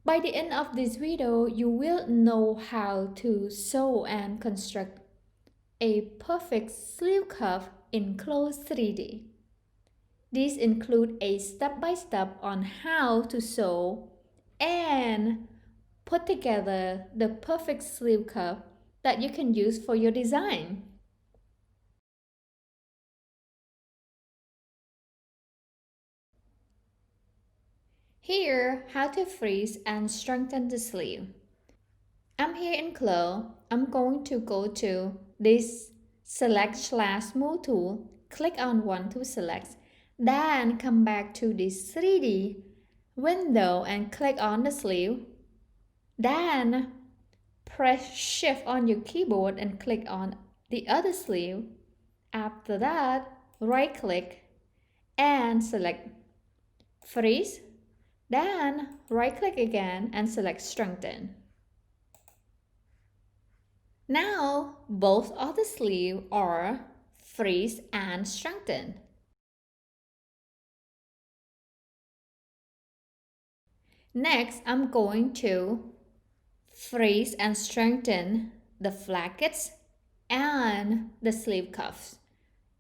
By the end of this video, you will know how to sew and construct a perfect sleeve cuff in clo3d. These include a step-by-step on how to sew and put together the perfect sleeve cuff that you can use for your design. Here, how to freeze and strengthen the sleeve. I'm here in Clo. I'm going to go to this select/move tool, click on one to select, then come back to this 3D window and click on the sleeve. Then press shift on your keyboard and click on the other sleeve. After that, right click and select freeze. Then right click again and select strengthen. Now both of the sleeves are freeze and strengthen. Next, I'm going to freeze and strengthen the plackets and the sleeve cuffs.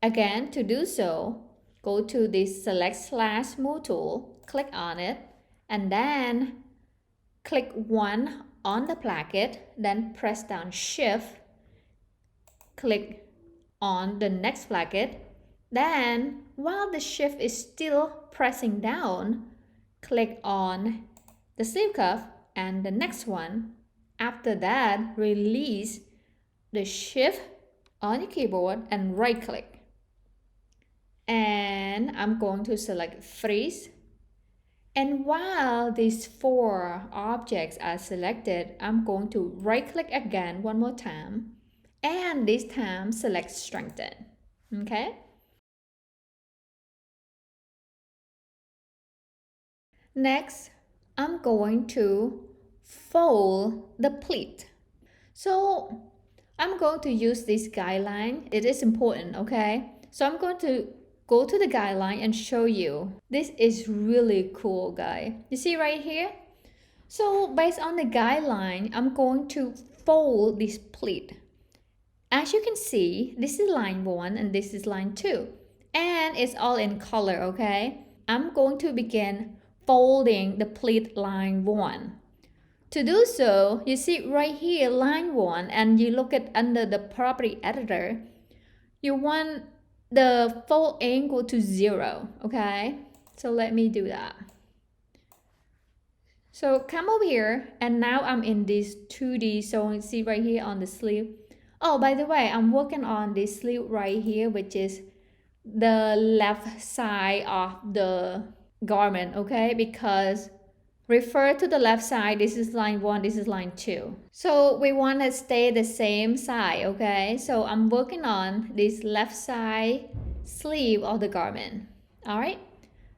Again, to do so, go to the select/move tool, click on it, and then click one on the placket, then press down shift, click on the next placket. Then, while the shift is still pressing down, click on the sleeve cuff and the next one. After that, release the shift on your keyboard and right click. And I'm going to select freeze. And while these four objects are selected, I'm going to right click again one more time. And this time select strengthen. Okay? Next, I'm going to fold the pleat. So I'm going to use this guideline. It is important, okay? So I'm going to go to the guideline and show you. This is really cool, guys. You see right here? So based on the guideline, I'm going to fold this pleat. As you can see, this is line 1 and this is line 2. And it's all in color, okay? I'm going to begin folding the pleat line 1. To do so, you see right here line 1 and you look at under the property editor, you want the fold angle to 0, okay? So let me do that. So come over here and now I'm in this 2D, so you see right here on the sleeve. Oh, by the way, I'm working on this sleeve right here, which is the left side of the garment, okay? Because refer to the left side, this is line 1, this is line 2. So we want to stay the same side, okay? So I'm working on this left side sleeve of the garment, all right?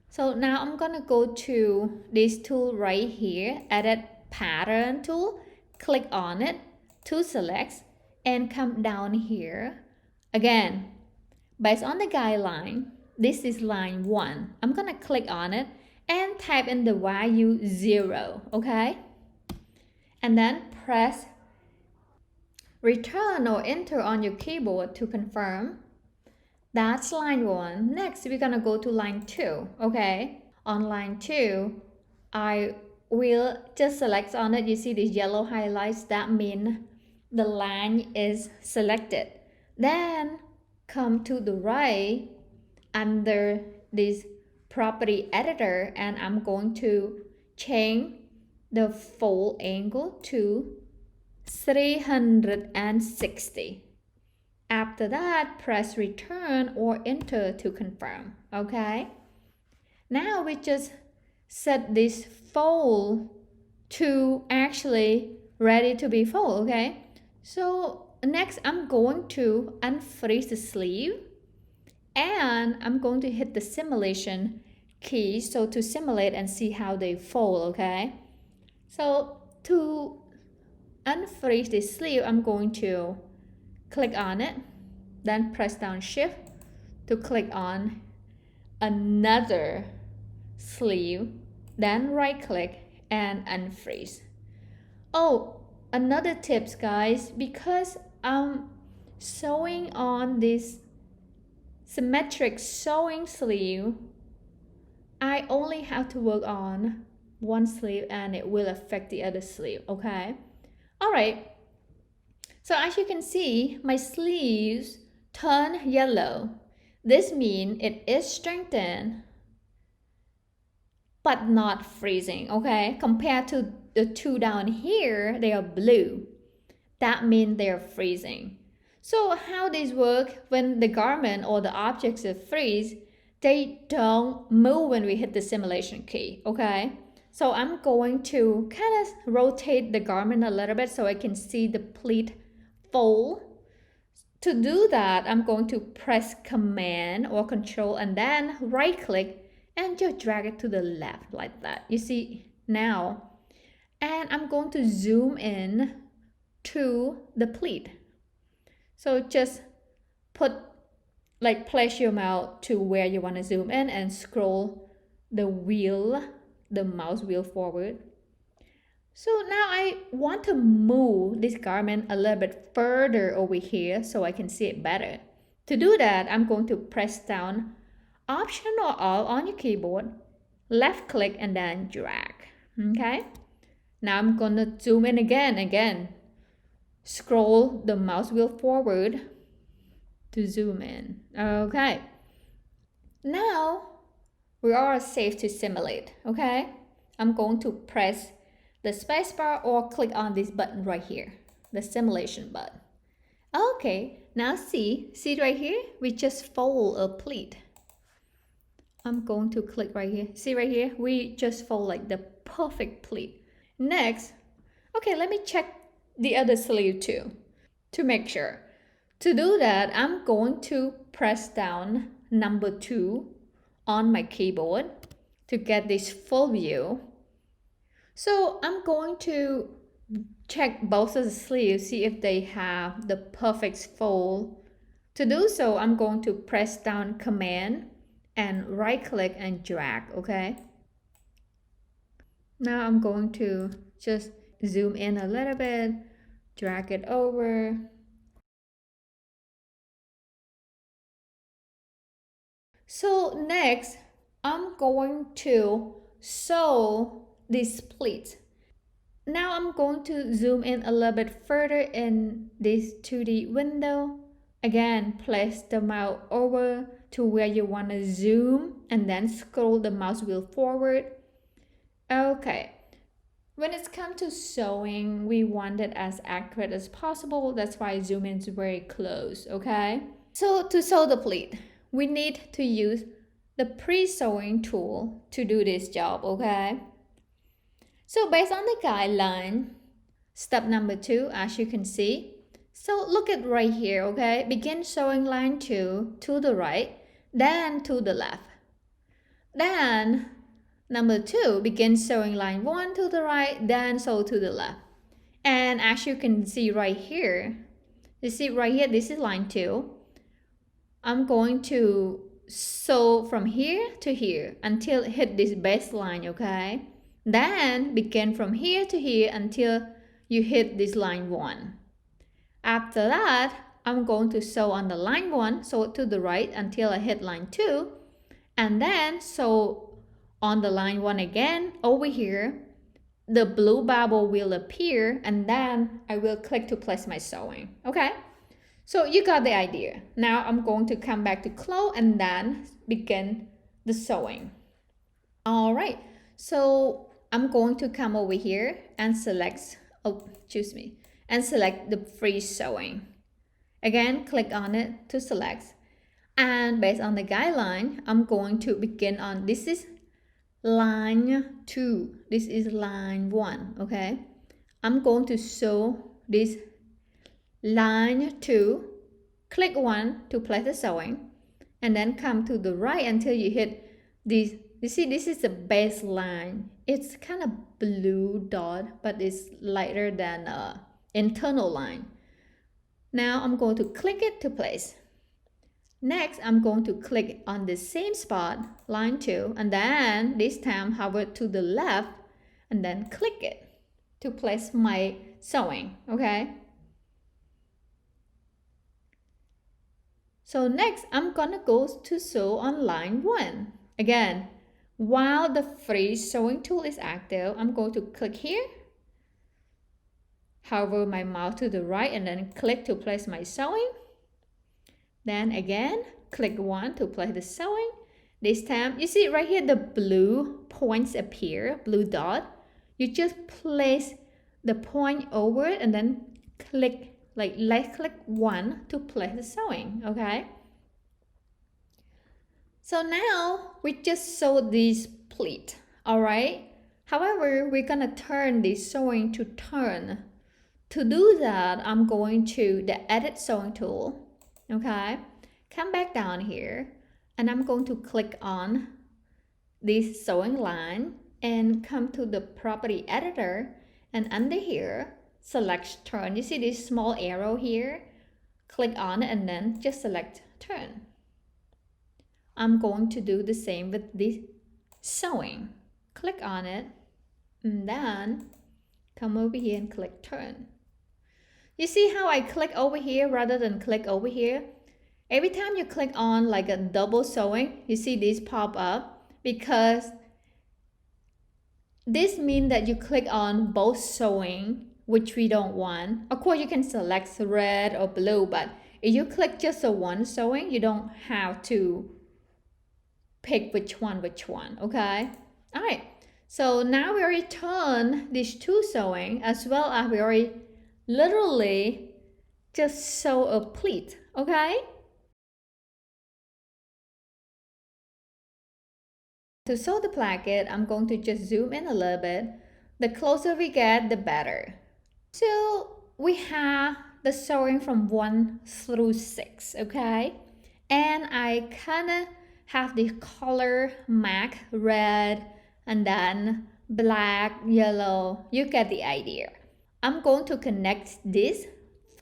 So now I'm gonna go to this tool right here, edit pattern tool, click on it to select and come down here. Again, based on the guideline, this is line 1. I'm gonna click on it and type in the value 0, okay? And then press return or enter on your keyboard to confirm. That's line 1. Next, we're gonna go to line 2, okay? On line 2, I will just select on it. You see these yellow highlights, that means the line is selected. Then come to the right under this property editor and I'm going to change the fold angle to 360. After that, press return or enter to confirm, okay? Now we just set this fold to actually ready to be fold, okay? So next I'm going to unfreeze the sleeve and I'm going to hit the simulation key so to simulate and see how they fold, okay? So to unfreeze the sleeve, I'm going to click on it, then press down shift to click on another sleeve, then right click and unfreeze. Oh, another tips guys, because I'm sewing on this symmetric sewing sleeve, I only have to work on one sleeve and it will affect the other sleeve, okay? All right, so as you can see, my sleeves turn yellow. This means it is strengthened but not freezing, okay? Compared to the two down here, they are blue. That means they're freezing. So how this work when the garment or the objects are freeze, they don't move when we hit the simulation key, okay? So I'm going to kind of rotate the garment a little bit so I can see the pleat fold. To do that, I'm going to press Command or Control and then right click and just drag it to the left like that. You see now. And I'm going to zoom in to the pleat. So just place your mouse to where you want to zoom in and scroll the mouse wheel forward. So now I want to move this garment a little bit further over here so I can see it better. To do that, I'm going to press down Option or Alt on your keyboard, left click and then drag. Okay. Now I'm going to zoom in again. Scroll the mouse wheel forward to zoom in. Okay. Now we are safe to simulate. Okay. I'm going to press the spacebar or click on this button right here, the simulation button. Okay, now see right here, we just fold a pleat. I'm going to click right here. See right here, we just fold like the perfect pleat. Next, okay, let me check the other sleeve too to make sure. To do that, I'm going to press down number 2 on my keyboard to get this full view. So I'm going to check both of the sleeves, see if they have the perfect fold. To do so, I'm going to press down Command and right click and drag, okay? Now I'm going to just zoom in a little bit, drag it over. So next, I'm going to sew these pleats. Now I'm going to zoom in a little bit further in this 2D window. Again, place the mouse over to where you want to zoom and then scroll the mouse wheel forward. Okay. When it's come to sewing, we want it as accurate as possible. That's why zoom in is very close, okay? So to sew the pleat, we need to use the pre-sewing tool to do this job, okay? So based on the guideline, step number 2, as you can see, so look at right here, okay? Begin sewing line 2 to the right, then to the left. Then number 2, begin sewing line 1 to the right, then sew to the left. And as you can see right here, this is line 2. I'm going to sew from here to here until it hit this baseline, okay? Then begin from here to here until you hit this line 1. After that, I'm going to sew on the line 1, sew to the right until I hit line 2, and then sew on the line 1 again over here. The blue bubble will appear and then I will click to place my sewing, okay? So you got the idea. Now I'm going to come back to close and then begin the sewing. All right, so I'm going to come over here and select, and select the free sewing. Again, click on it to select. And based on the guideline, I'm going to begin on, this is line 2, this is line 1, okay? I'm going to sew this line 2, click 1 to place the sewing, and then come to the right until you hit this. You see, this is the baseline. It's kind of blue dot, but it's lighter than internal line. Now I'm going to click it to place. Next, I'm going to click on the same spot, line 2, and then this time hover to the left and then click it to place my sewing, okay? So next, I'm gonna go to sew on line 1. Again, while the free sewing tool is active, I'm going to click here, hover my mouse to the right, and then click to place my sewing. Then again, click 1 to place the sewing. This time, you see right here the blue points appear, blue dot. You just place the point over it and then click, like left click 1 to place the sewing, okay? So now we just sewed this pleat, alright? However, we're gonna turn this sewing to turn. To do that, I'm going to the edit sewing tool, okay? Come back down here and I'm going to click on this sewing line and come to the property editor, and under here select turn. You see this small arrow here? Click on it and then just select turn. I'm going to do the same with this sewing. Click on it and then come over here and click turn. You see how I click over here rather than click over here? Every time you click on like a double sewing, you see this pop up because this means that you click on both sewing, which we don't want. Of course, you can select red or blue, but if you click just the one sewing, you don't have to pick which one, okay? All right, so now we already turned these two sewing, as well as we already literally just sew a pleat, okay? To sew the placket, I'm going to just zoom in a little bit. The closer we get, the better. So we have the sewing from 1 through 6, okay? And I kind of have the color MAC, red, and then black, yellow. You get the idea. I'm going to connect this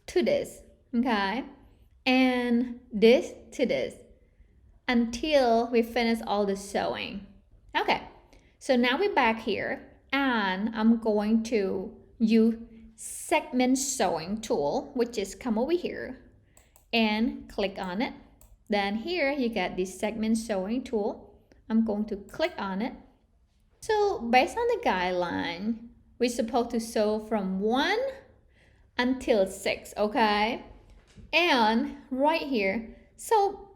to this, okay? And this to this until we finish all the sewing. Okay, so now we're back here and I'm going to use segment sewing tool, which is come over here and click on it. Then here you get this segment sewing tool. I'm going to click on it. So based on the guideline, we're supposed to sew from 1 until 6, okay? And right here, so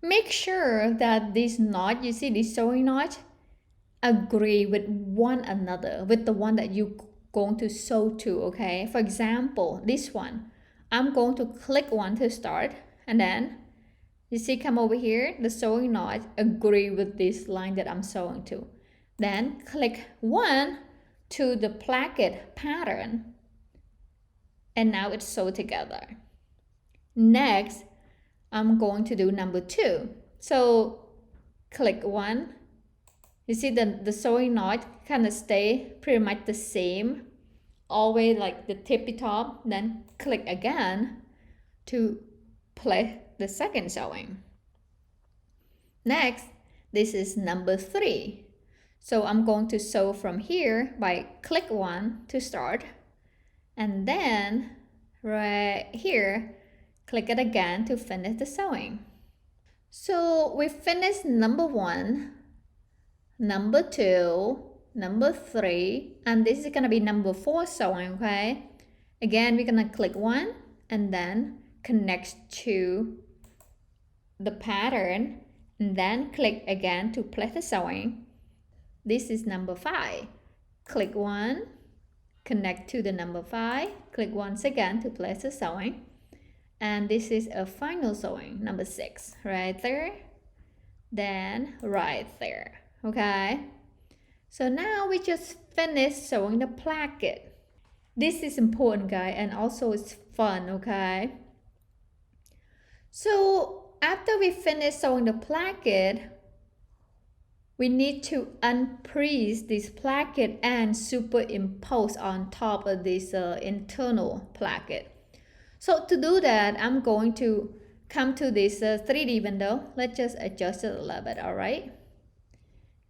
make sure that this knot, you see this sewing knot, agree with one another, with the one that you're going to sew to, okay? For example, this one, I'm going to click 1 to start, and then you see come over here, the sewing knot agree with this line that I'm sewing to. Then click 1 to the placket pattern, and now it's sewed together. Next, I'm going to do number 2. So click 1. You see the sewing knot kind of stay pretty much the same, always like the tippy top. Then click again to place the second sewing. Next, this is number 3. So I'm going to sew from here by click 1 to start, and then right here click it again to finish the sewing. So we finished number 1, number 2, number 3, and this is gonna be number 4 sewing, okay? Again, we're gonna click 1 and then connect to the pattern, and then click again to place the sewing. This is number 5. Click 1, connect to the number 5, click once again to place the sewing. And this is a final sewing, number 6, right there, then right there, okay? So now we just finished sewing the placket. This is important, guys, and also it's fun, okay? So after we finish sewing the placket, we need to unpress this placket and superimpose on top of this internal placket. So to do that, I'm going to come to this 3D window. Let's just adjust it a little bit, all right?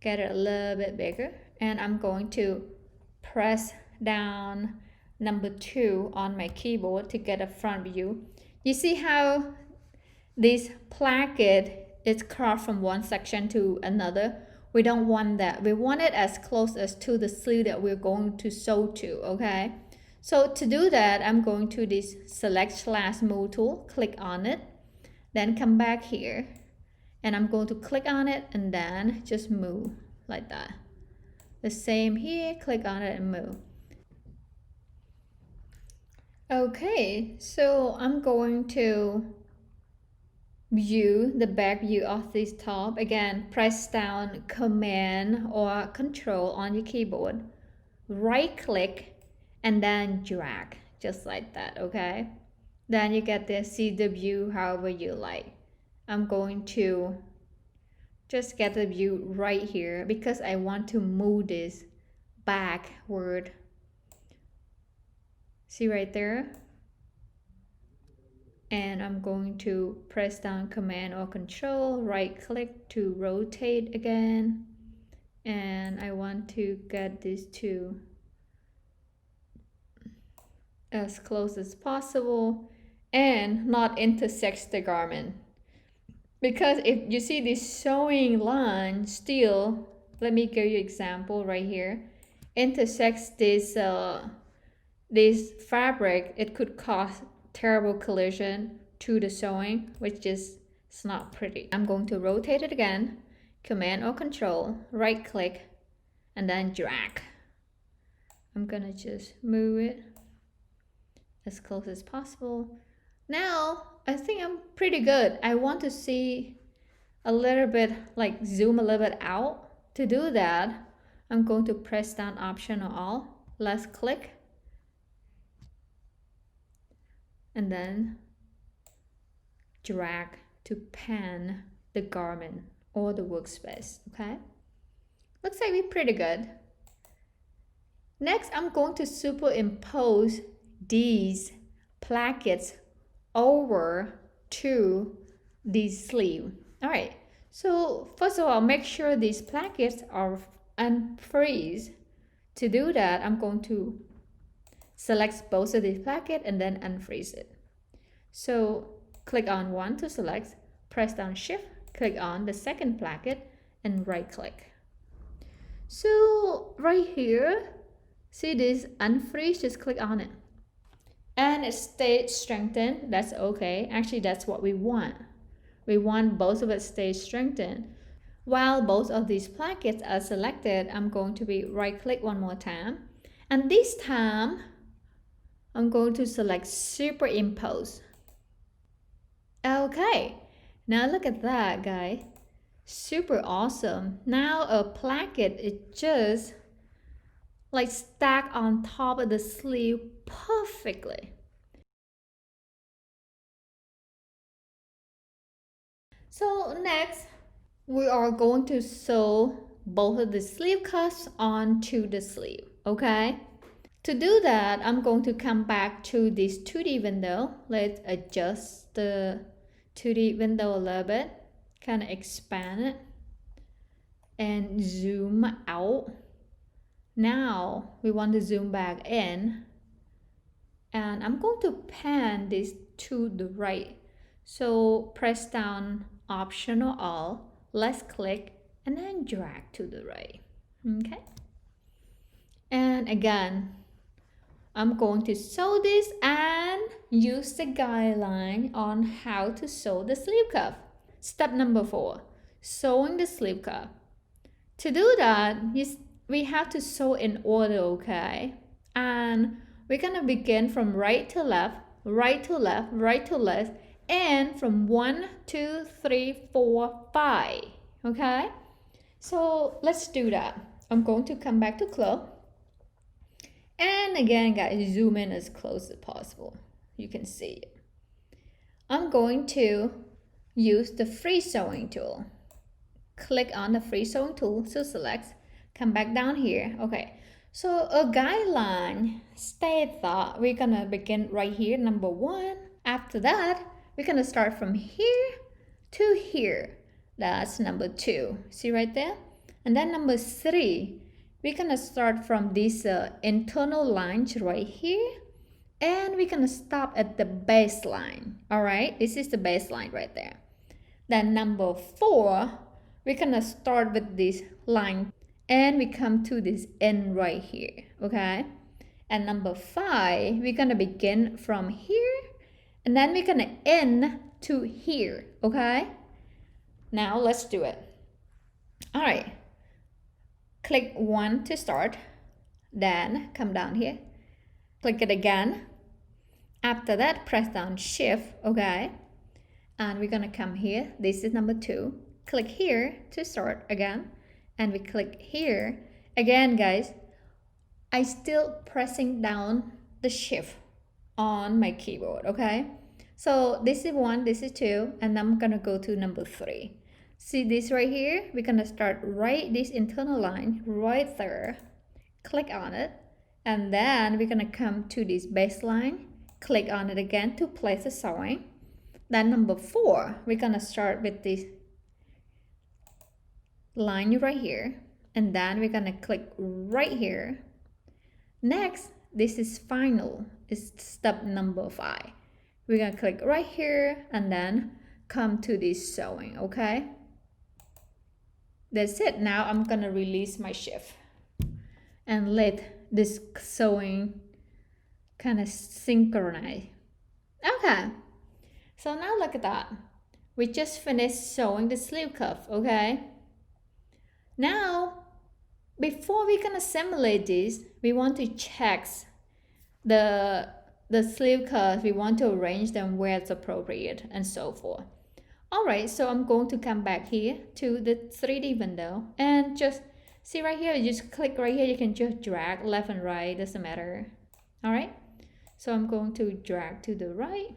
Get it a little bit bigger. and I'm going to press down number 2 on my keyboard to get a front view. You see how this placket is cropped from one section to another? We don't want that. We want it as close as to the sleeve that we're going to sew to, okay? So to do that, I'm going to this select/move tool, click on it, then come back here, and I'm going to click on it and then just move like that. The same here, click on it and move. Okay, so I'm going to view the back view of this top. Again, press down Command or Control on your keyboard, right click, and then drag, just like that, okay? Then you get to see the view however you like. I'm going to just get the view right here because I want to move this backward. See right there? And I'm going to press down Command or Control, right click to rotate again. And I want to get these two as close as possible and not intersect the garment. Because if you see this sewing line still, let me give you an example right here, intersects this fabric, it could cause terrible collision to the sewing, which is it's not pretty. I'm going to rotate it again, Command or Control, right click, and then drag. I'm gonna just move it as close as possible. Now I think I'm pretty good. I want to see a little bit, like zoom a little bit out. To do that, I'm going to press down Option or Alt, left click, and then drag to pan the garment or the workspace, okay? Looks like we're pretty good. Next, I'm going to superimpose these plackets over to the sleeve. All right, so first of all, make sure these plackets are unfreeze. To do that, I'm going to select both of these plackets and then unfreeze it. So click on one to select, press down Shift, click on the second placket, and right click. So right here, see this unfreeze, just click on it. And it stays strengthened, that's okay. Actually, that's what we want. We want both of it stay strengthened. While both of these plackets are selected, I'm going to be right click one more time. And this time, I'm going to select superimpose. Okay, now look at that, guys. Super awesome. Now a placket is just like stack on top of the sleeve perfectly. So next, we are going to sew both of the sleeve cuffs onto the sleeve, okay? To do that, I'm going to come back to this 2D window. Let's adjust the 2D window a little bit, kind of expand it, and zoom out. Now we want to zoom back in, and I'm going to pan this to the right. So press down Option or Alt, left click, and then drag to the right. Okay. And again, I'm going to sew this and use the guideline on how to sew the sleeve cuff. Step number 4, sewing the sleeve cuff. To do that, we have to sew in order, okay? And we're gonna begin from right to left, right to left, right to left, and from 1, 2, 3, 4, 5, okay? So let's do that. I'm going to come back to clo. And again, guys, zoom in as close as possible. You can see it. I'm going to use the free sewing tool. Click on the free sewing tool, so select, come back down here. Okay, so a guideline states that we're gonna begin right here, number 1. After that, we're gonna start from here to here. That's number 2. See right there? And then number 3, we're gonna start from this internal lines right here, and we're gonna stop at the baseline. All right, this is the baseline right there. Then number 4, we're gonna start with this line and we come to this end right here. Okay, and number 5, we're gonna begin from here and then we're gonna end to here. Okay, now let's do it. All right, click 1 to start, then come down here, click it again. After that, press down shift. Okay, and we're gonna come here, this is number 2, click here to start again, and we click here again. Guys, I still pressing down the shift on my keyboard. Okay, so this is 1, this is 2, and I'm gonna go to number 3. See this right here, we're gonna start right this internal line right there, click on it, and then we're gonna come to this baseline, click on it again to place the sewing. Then number 4, we're gonna start with this line right here, and then we're gonna click right here. Next, this is final, is step number 5. We're gonna click right here and then come to this sewing. Okay, that's it. Now I'm gonna release my shift and let this sewing kind of synchronize. Okay, so now look at that. We just finished sewing the sleeve cuff. Okay, now before we can assemblate this, we want to check the sleeve cuffs. We want to arrange them where it's appropriate and so forth. Alright, so I'm going to come back here to the 3D window and just see right here, you just click right here, you can just drag left and right, doesn't matter. Alright, so I'm going to drag to the right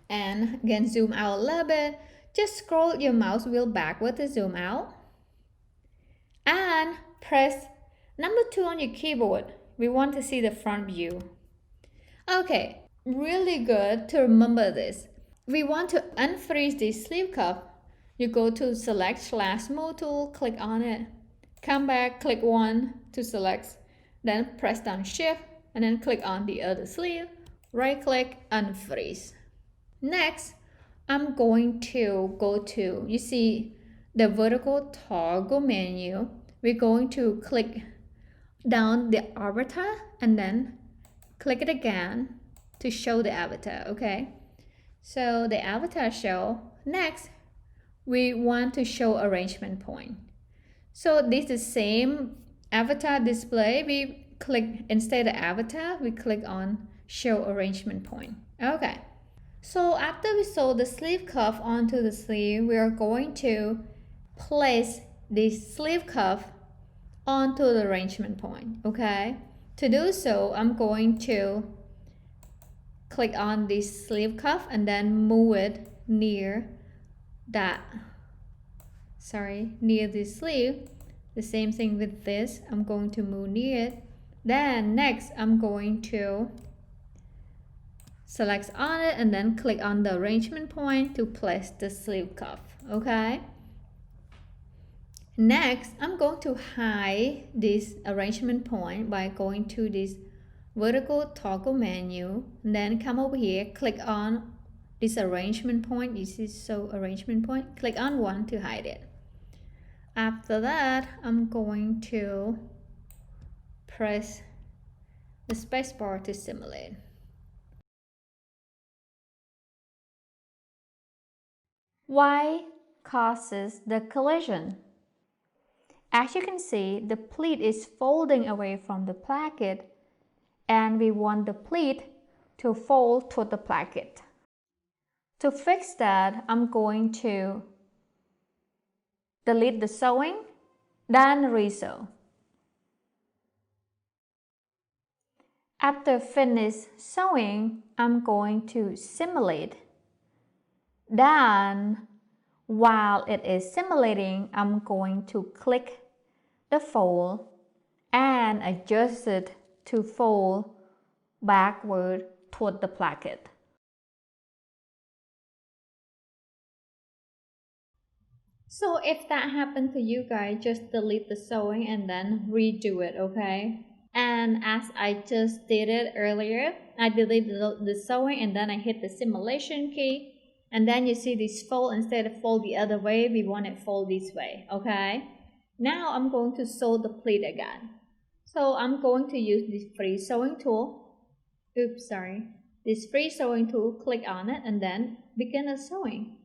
and again zoom out a little bit. Just scroll your mouse wheel backward to zoom out and press number 2 on your keyboard. We want to see the front view. Okay, really good to remember this. We want to unfreeze this sleeve cuff. You go to select /smooth tool, click on it, come back, click 1 to select, then press down shift and then click on the other sleeve, right click, unfreeze. Next, I'm going to go to, you see the vertical toggle menu. We're going to click down the avatar and then click it again to show the avatar. Okay, so the avatar show. Next, we want to show arrangement point. So this is the same avatar display. We click, instead of avatar, we click on show arrangement point. Okay, so after we sew the sleeve cuff onto the sleeve, we are going to place this sleeve cuff onto the arrangement point. Okay, to do so, I'm going to click on this sleeve cuff and then move it near that, near this sleeve. The same thing with this, I'm going to move near it. Then next, I'm going to select on it and then click on the arrangement point to place the sleeve cuff. Okay, next I'm going to hide this arrangement point by going to this vertical toggle menu and then come over here, click on this arrangement point. This is so arrangement point, click on 1 to hide it. After that, I'm going to press the spacebar to simulate. Why causes the collision? As you can see, the pleat is folding away from the placket and we want the pleat to fold toward the placket. To fix that, I'm going to delete the sewing, then resew. After finish sewing, I'm going to simulate. Then, while it is simulating, I'm going to click the fold and adjust it to fold backward toward the placket. So if that happened to you guys, just delete the sewing and then redo it, okay? And as I just did it earlier, I deleted the sewing and then I hit the simulation key. And then you see this fold, instead of fold the other way, we want it fold this way, okay? Now I'm going to sew the pleat again. So I'm going to use this free sewing tool. Oops, sorry. This free sewing tool, click on it and then begin a sewing.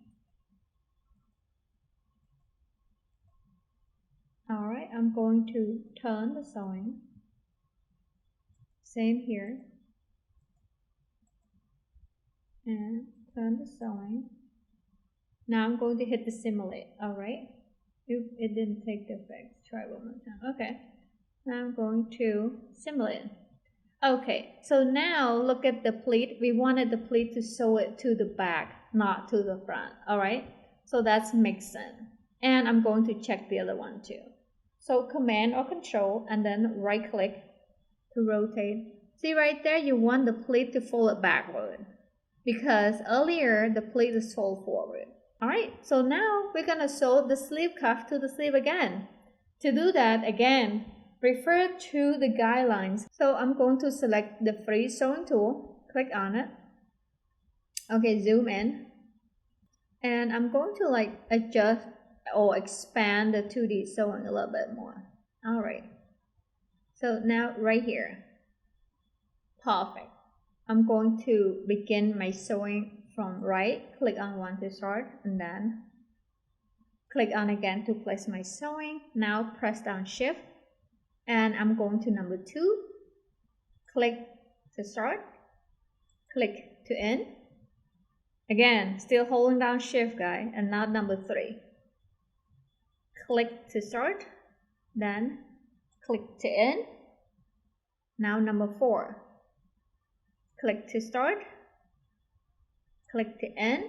Alright, I'm going to turn the sewing. Same here. And turn the sewing. Now I'm going to hit the simulate. Alright. Oops, it didn't take the effect. Try one more time. Okay. Now I'm going to simulate. Okay, so now look at the pleat. We wanted the pleat to sew it to the back, not to the front. Alright. So that's mixed in. And I'm going to check the other one too. So Command or Control and then right click to rotate. See right there, you want the pleat to fold it backward because earlier the pleat is folded forward. Alright, so now we're gonna sew the sleeve cuff to the sleeve again. To do that, again, refer to the guidelines. So I'm going to select the free sewing tool, click on it. Okay, zoom in. And I'm going to like adjust or expand the 2D sewing a little bit more. Alright. So now right here. Perfect. I'm going to begin my sewing from right. Click on one to start and then click on again to place my sewing. Now press down shift and I'm going to number 2. Click to start. Click to end. Again, still holding down shift guys, and now number 3. Click to start, then click to end. Now number 4. Click to start, click to end.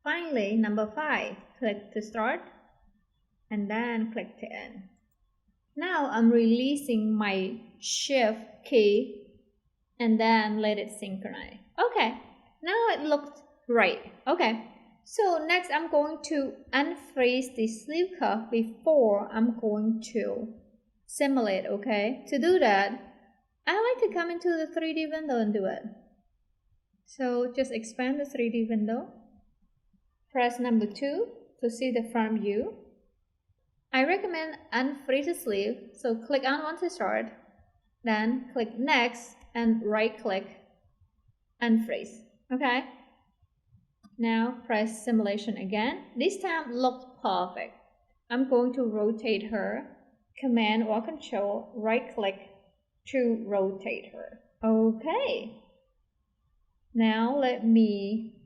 Finally, number 5, click to start, and then click to end. Now I'm releasing my shift key and then let it synchronize. Okay, now it looks right. Okay, so next I'm going to unfreeze the sleeve cuff before I'm going to simulate, okay? To do that, I like to come into the 3D window and do it. So just expand the 3D window. Press number 2 to see the front view. I recommend unfreeze the sleeve, so click on one to start, then click next and right click unfreeze. Okay? Now press simulation again. This time looks perfect. I'm going to rotate her. Command or Control, right click to rotate her. Okay. Now let me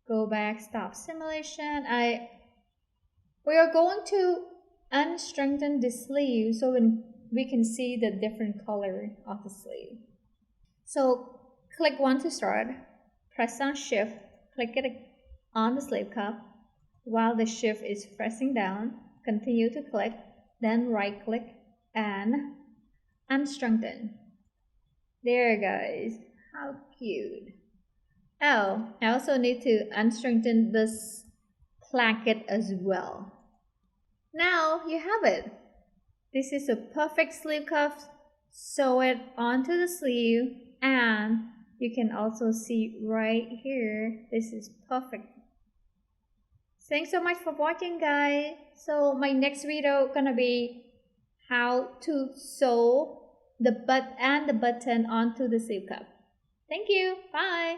go back, stop simulation. We are going to unstrengthen the sleeve so we can see the different color of the sleeve. So click one to start, press down shift, click it on the sleeve cuff. While the shift is pressing down, continue to click, then right click and unstrengthen. There guys, how cute. Oh, I also need to unstrengthen this placket as well. Now you have it. This is a perfect sleeve cuff. Sew it onto the sleeve and you can also see right here, this is perfect. Thanks so much for watching guys. So my next video gonna be how to sew the butt and the button onto the sleeve cuff. Thank you. Bye.